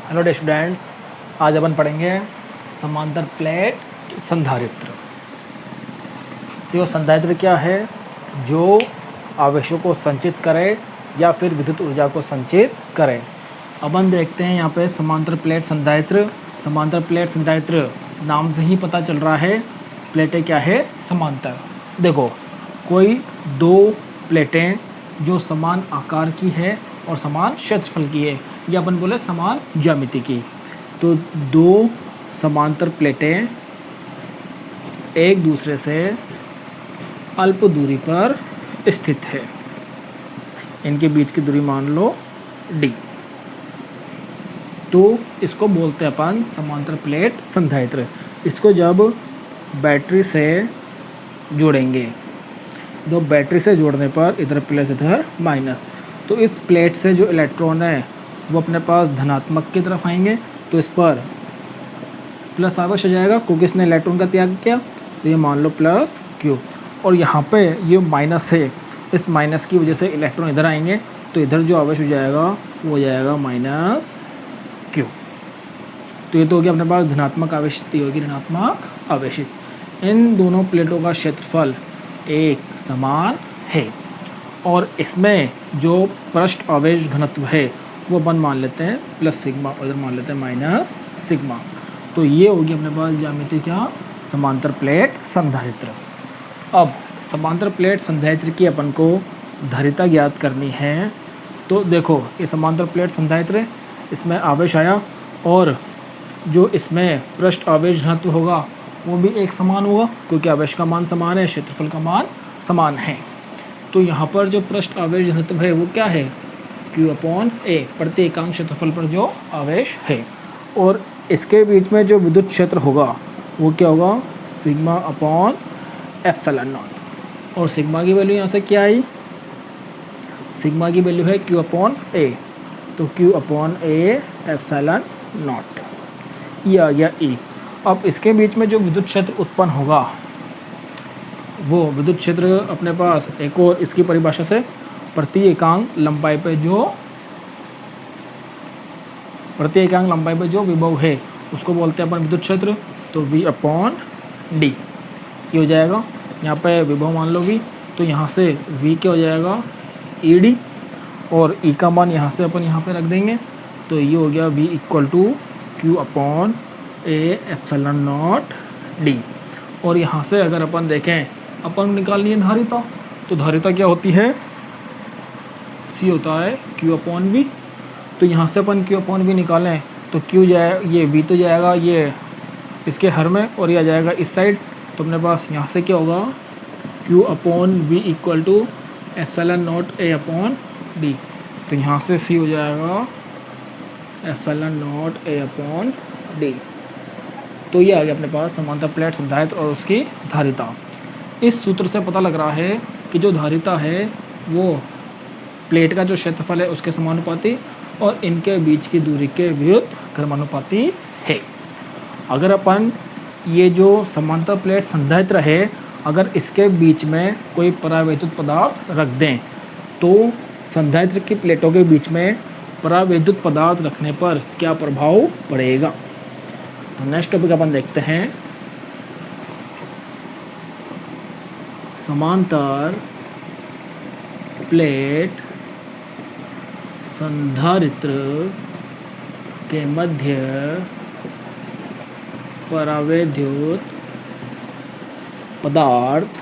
Hello day students, आज अपन पढ़ेंगे समांतर प्लेट संधारित्र। तो संधारित्र क्या है? जो आवेशों को संचित करे या फिर विद्युत ऊर्जा को संचित करे। अपन देखते हैं यहाँ पे समांतर प्लेट संधारित्र। समांतर प्लेट संधारित्र नाम से ही पता चल रहा है प्लेटें क्या है, समांतर। देखो, कोई दो प्लेटें जो समान आकार की है और समान क्षेत्रफल की है, या अपन बोले समान ज्यामिति की। तो दो समांतर प्लेटें एक दूसरे से अल्प दूरी पर स्थित है। इनके बीच की दूरी मान लो d। तो इसको बोलते हैं अपन समांतर प्लेट संधारित्र। इसको जब बैटरी से जोड़ेंगे, दो बैटरी से जोड़ने पर इधर प्लस इधर माइनस, तो इस प्लेट से जो इलेक्ट्रॉन है वो अपने पास धनात्मक की तरफ आएंगे, तो इस पर प्लस आवेश हो जाएगा क्योंकि इसने इलेक्ट्रॉन का त्याग किया। तो ये मान लो प्लस क्यू, और यहाँ पे ये माइनस है, इस माइनस की वजह से इलेक्ट्रॉन इधर आएंगे, तो इधर जो आवेश हो जाएगा वो हो जाएगा माइनस क्यू। तो ये तो हो गया अपने पास धनात्मक आवेशित, होगी ऋणात्मक आवेशित। इन दोनों प्लेटों का क्षेत्रफल एक समान है, और इसमें जो पृष्ठ आवेश घनत्व है वो अपन मान लेते हैं प्लस सिग्मा, और इधर मान लेते हैं माइनस सिग्मा। तो ये होगी अपने पास ज्यामिति क्या, समांतर प्लेट संधारित्र। अब समांतर प्लेट संधारित्र की अपन को धारिता ज्ञात करनी है। तो देखो, ये समांतर प्लेट संधारित्र, इसमें आवेश आया और जो इसमें पृष्ठ आवेश घनत्व होगा वो भी एक समान होगा क्योंकि आवेश का मान समान है, क्षेत्रफल का मान समान है। तो यहाँ पर जो पृष्ठ आवेश घनत्व है वो क्या है, Q/A, प्रति एकांक क्षेत्रफल पर जो आवेश है। और इसके बीच में जो विद्युत क्षेत्र होगा वो क्या होगा, σ/ε0। और सिग्मा की वैल्यू यहाँ से क्या आई, सिग्मा की वैल्यू है Q/A, तो Q/A ε0, ये आ गया E। अब इसके बीच में जो विद्युत क्षेत्र उत्पन्न होगा वो विद्युत क्षेत्र अपने पास एक और इसकी परिभाषा से प्रति एकांक लंबाई पे जो विभव है उसको बोलते हैं अपन विद्युत क्षेत्र। तो V/D ये हो जाएगा, यहाँ पे विभव मान लो V, तो यहाँ से V क्या हो जाएगा ED, और E का मान यहाँ से अपन यहाँ पे रख देंगे, तो ये हो गया V = Q/A ε0D। और यहाँ से अगर अपन देखें, अपन निकालनी है धारिता, तो धारिता क्या होती है, C होता है Q/V। तो यहाँ से अपन Q/V निकालें तो Q जाए, ये V तो जाएगा ये इसके हर में, और ये आ जाएगा इस साइड। तो अपने पास यहाँ से क्या होगा, Q/V = ε0A/D। तो यहाँ से C हो जाएगा ε0A/D। तो ये आ गया अपने पास समांतर प्लेट संधारित्र और उसकी धारिता। इस सूत्र से पता लग रहा है कि जो धारिता है वो प्लेट का जो क्षेत्रफल है उसके समानुपाती और इनके बीच की दूरी के विरुद्ध क्रमानुपाती है। अगर अपन ये जो समांतर प्लेट संधारित्र है, अगर इसके बीच में कोई परावैद्युत पदार्थ रख दें, तो संधारित्र की प्लेटों के बीच में परावैद्युत पदार्थ रखने पर क्या प्रभाव पड़ेगा। तो नेक्स्ट टॉपिक अपन देखते हैं, समांतर प्लेट संधारित्र के मध्य परावैद्युत पदार्थ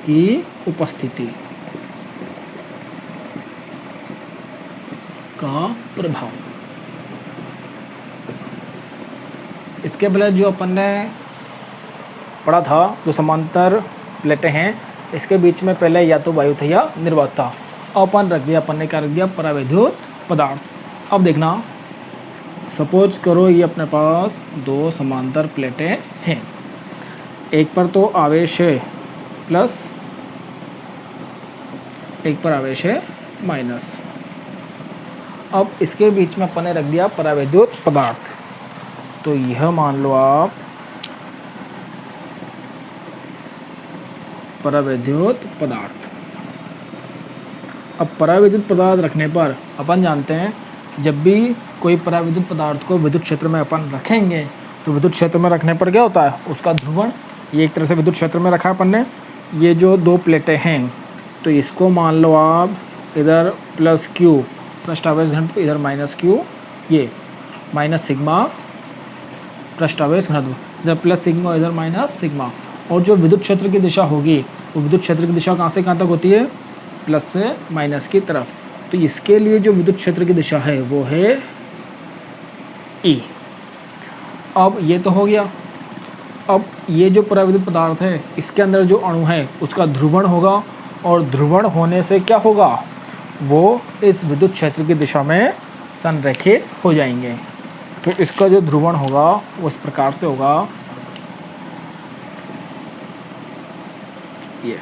की उपस्थिति का प्रभाव। इसके पहले जो अपन ने पढ़ा था, जो समांतर प्लेटें हैं इसके बीच में पहले या तो वायु था या निर्वात था, अपन रख दिया, अपन ने क्या रख दिया, परावैद्युत पदार्थ। अब देखना, सपोज करो ये अपने पास दो समांतर प्लेटें हैं, एक पर तो आवेश है प्लस, एक पर आवेश है माइनस। अब इसके बीच में अपन ने रख दिया परावैद्युत पदार्थ, तो यह मान लो आप परावैद्युत पदार्थ। अब परावैद्युत पदार्थ रखने पर अपन जानते हैं जब भी कोई पराविद्युत पदार्थ को विद्युत क्षेत्र में अपन रखेंगे तो विद्युत क्षेत्र में रखने पर क्या होता है, उसका ध्रुवण, ये एक तरह से विद्युत क्षेत्र में रखा अपन ने, ये जो दो प्लेटें हैं तो इसको मान लो आप इधर प्लस क्यू पृष्ठ आवेश घनत्व, इधर माइनस क्यू, ये माइनस सिग्मा पृष्ठ आवेश घनत्व, इधर प्लस सिग्मा इधर माइनस सिग्मा। और जो विद्युत क्षेत्र की दिशा होगी वो विद्युत क्षेत्र की दिशा कहाँ से कहाँ तक होती है, प्लस से माइनस की तरफ। तो इसके लिए जो विद्युत क्षेत्र की दिशा है वो है ई। अब ये तो हो गया। अब ये जो पराविद्युत पदार्थ है इसके अंदर जो अणु है उसका ध्रुवण होगा, और ध्रुवण होने से क्या होगा, वो इस विद्युत क्षेत्र की दिशा में संरेखित हो जाएंगे। तो इसका जो ध्रुवण होगा वो इस प्रकार से होगा, ये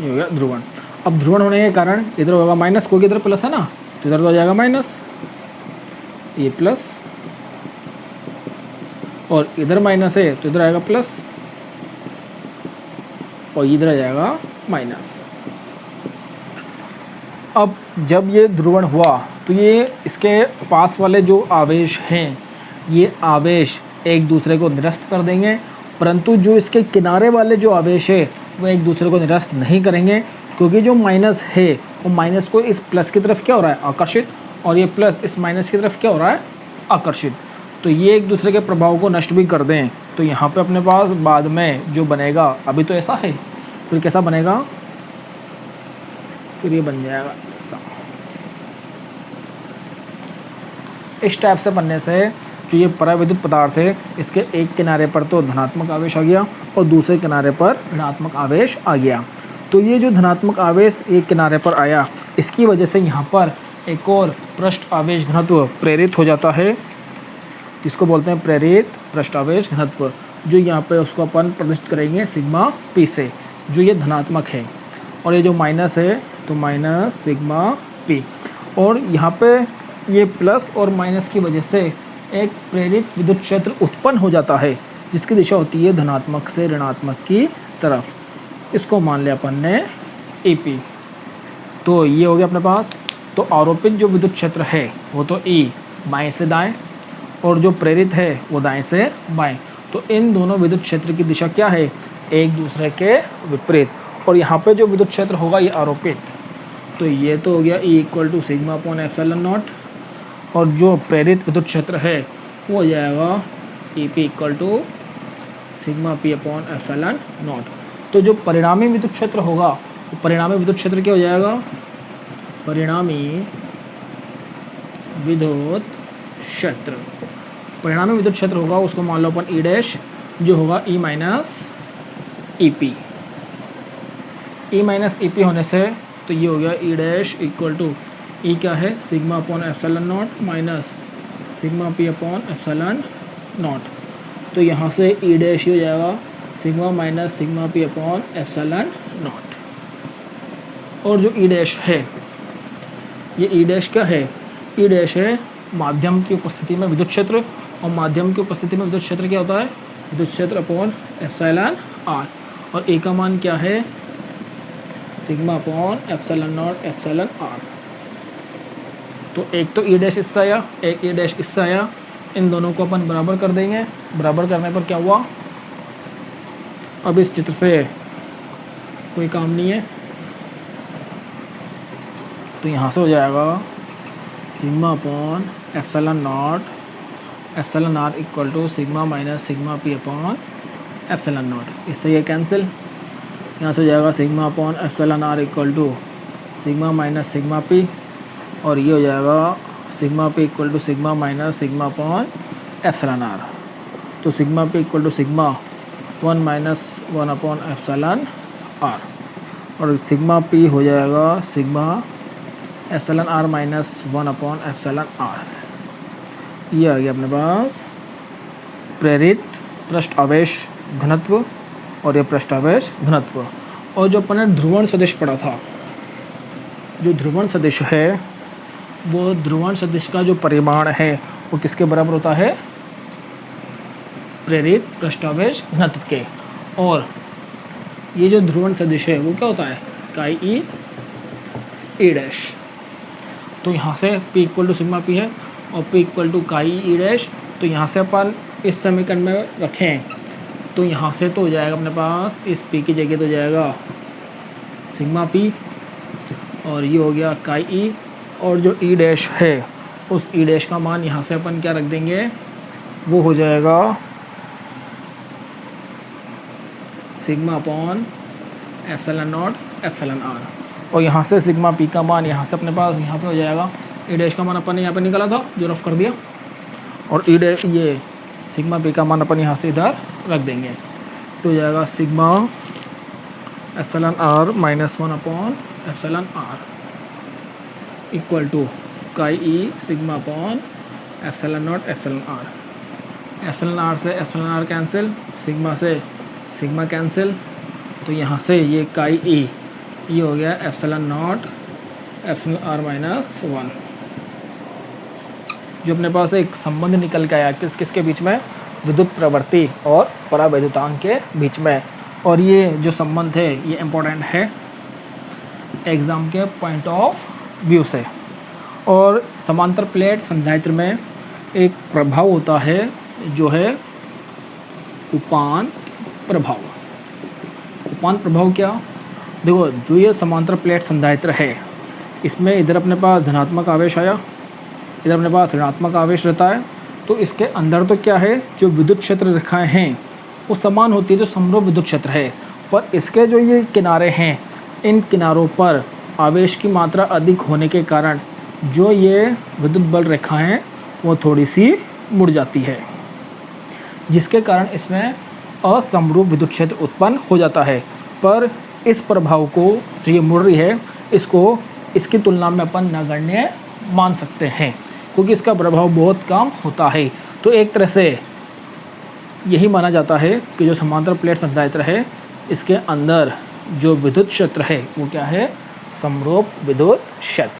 हो गया ध्रुवण। अब ध्रुवण होने के कारण इधर होगा माइनस, क्योंकि इधर प्लस है ना, तो इधर तो हो जाएगा माइनस, ये प्लस, और इधर माइनस है तो इधर आएगा प्लस, और इधर आ जाएगा माइनस। अब जब ये ध्रुवण हुआ तो ये इसके पास वाले जो आवेश हैं ये आवेश एक दूसरे को निरस्त कर देंगे, परंतु जो इसके किनारे वाले जो आवेश है वो एक दूसरे को निरस्त नहीं करेंगे, क्योंकि जो माइनस है वो माइनस को इस प्लस की तरफ क्या हो रहा है, आकर्षित, और ये प्लस इस माइनस की तरफ क्या हो रहा है, आकर्षित। तो ये एक दूसरे के प्रभाव को नष्ट भी कर दें। तो यहाँ पे अपने पास बाद में जो बनेगा, अभी तो ऐसा है, फिर कैसा बनेगा, फिर ये बन जाएगा ऐसा। इस टाइप से बनने से जो ये पराविद्युत पदार्थ है इसके एक किनारे पर तो धनात्मक आवेश आ गया और दूसरे किनारे पर ऋणात्मक आवेश आ गया। तो ये जो धनात्मक आवेश एक किनारे पर आया, इसकी वजह से यहाँ पर एक और पृष्ठ आवेश घनत्व प्रेरित हो जाता है, जिसको बोलते हैं प्रेरित पृष्ठ आवेश घनत्व, जो यहाँ पे उसको अपन प्रदर्शित करेंगे सिग्मा पी से, जो ये धनात्मक है, और ये जो माइनस है तो माइनस सिग्मा पी। और यहाँ पे ये प्लस और माइनस की वजह से एक प्रेरित विद्युत क्षेत्र उत्पन्न हो जाता है, जिसकी दिशा होती है धनात्मक से ऋणात्मक की तरफ। इसको मान लिया अपन ने EP। तो ये हो गया अपने पास। तो आरोपित जो विद्युत क्षेत्र है वो तो E बाएं से दाएं, और जो प्रेरित है वो दाएं से बाएं। तो इन दोनों विद्युत क्षेत्र की दिशा क्या है, एक दूसरे के विपरीत। और यहाँ पे जो विद्युत क्षेत्र होगा ये आरोपित, तो ये तो हो गया E = sigma upon epsilon not, और जो प्रेरित विद्युत क्षेत्र है वो हो जाएगा EP = sigma P upon epsilon not. तो जो परिणामी विद्युत क्षेत्र होगा तो परिणामी विद्युत क्षेत्र क्या हो जाएगा, परिणामी विद्युत क्षेत्र, परिणामी विद्युत क्षेत्र होगा उसको मान लो अपन E' जो होगा E - EP। E - EP होने से तो ये हो गया E' = E क्या है, sigma upon epsilon not minus sigma P upon epsilon not. तो यहाँ से E' हो जाएगा sigma minus sigma P upon epsilon not. और जो E' है, ये E' क्या है, E' है माध्यम की उपस्थिति में विद्युत क्षेत्र, और माध्यम की उपस्थिति में विद्युत क्षेत्र क्या होता है, विद्युत क्षेत्र अपॉन एप्सिलॉन R। और A का मान क्या है, sigma upon epsilon not epsilon R। तो एक तो E' इससे आया, एक E' इससे आया, इन दोनों को अपन बराबर कर देंगे। बराबर करने पर क्या हुआ, अब इस चित्र से कोई काम नहीं है, तो यहाँ से हो जाएगा sigma upon epsilon not epsilon R = sigma minus sigma P upon epsilon not. इससे ये कैंसिल, यहाँ से हो जाएगा sigma upon epsilon R = sigma minus sigma P, और ये हो जाएगा sigma P = sigma minus sigma upon epsilon R। तो sigma P = sigma 1 - 1 upon epsilon R, और सिग्मा P हो जाएगा sigma epsilon R minus 1 upon epsilon R। ये आ गया अपने पास प्रेरित पृष्ठ आवेश घनत्व और ये पृष्ठ आवेश घनत्व। और जो अपन ने ध्रुवण सदिश पढ़ा था, जो ध्रुवण सदिश है वो ध्रुवण सदिश का जो परिमाण है वो किसके बराबर होता है, प्रेरित पृष्ठ आवेश घनत्व के। और ये जो ध्रुवण सदिश है वो क्या होता है, काई ई ई डैश। तो यहाँ से P equal to sigma P है और P equal to chi E dash. तो यहाँ से अपन इस समीकरण में रखें तो यहाँ से तो हो जाएगा अपने पास, इस P की जगह तो हो जाएगा सिग्मा P और ये हो गया काई ई, और जो ई डैश है उस ई डैश का मान यहाँ से अपन क्या रख देंगे, वो हो जाएगा sigma upon epsilon not epsilon R. और यहाँ से सिग्मा P का मान यहाँ से अपने पास यहाँ पे हो जाएगा, ई डैश का मान अपन ने यहाँ पे निकाला था जो रफ कर दिया, और ई डैश ये सिग्मा P का मान अपन यहाँ से इधर रख देंगे। तो हो जाएगा sigma epsilon R -1 upon epsilon R equal to chi e sigma upon epsilon not epsilon R. Epsilon R से एप्सिलॉन आर कैंसिल, सिग्मा से सिग्मा कैंसिल, तो यहाँ से ये काई ई ये हो गया एप्सिलॉन नॉट एप्सिलॉन आर -1। जो अपने पास एक संबंध निकल के आया किसके बीच में, विद्युत प्रवृत्ति और परावैद्युतांक के बीच में। और ये जो संबंध है ये इम्पोर्टेंट है एग्ज़ाम के पॉइंट ऑफ व्यू से। और समांतर प्लेट संधारित्र में एक प्रभाव होता है जो है उपान प्रभाव। उपान प्रभाव क्या, देखो जो ये समांतर प्लेट संधारित्र है इसमें इधर अपने पास धनात्मक आवेश आया, इधर अपने पास ऋणात्मक आवेश रहता है, तो इसके अंदर तो क्या है, जो विद्युत क्षेत्र रेखाएं हैं वो समान होती है, जो समरूप विद्युत क्षेत्र है। पर इसके जो ये किनारे हैं इन किनारों पर आवेश की मात्रा अधिक होने के कारण जो ये विद्युत बल रेखाएं हैं वो थोड़ी सी मुड़ जाती है, जिसके कारण इसमें असमरूप विद्युत क्षेत्र उत्पन्न हो जाता है। पर इस प्रभाव को जो ये मुड़ रही है इसको इसकी तुलना में अपन नगण्य मान सकते हैं, क्योंकि इसका प्रभाव बहुत कम होता है। तो एक तरह से यही माना जाता है कि जो समांतर प्लेट संधारित्र है इसके अंदर जो विद्युत क्षेत्र है वो क्या है, समरूप विद्युत क्षेत्र।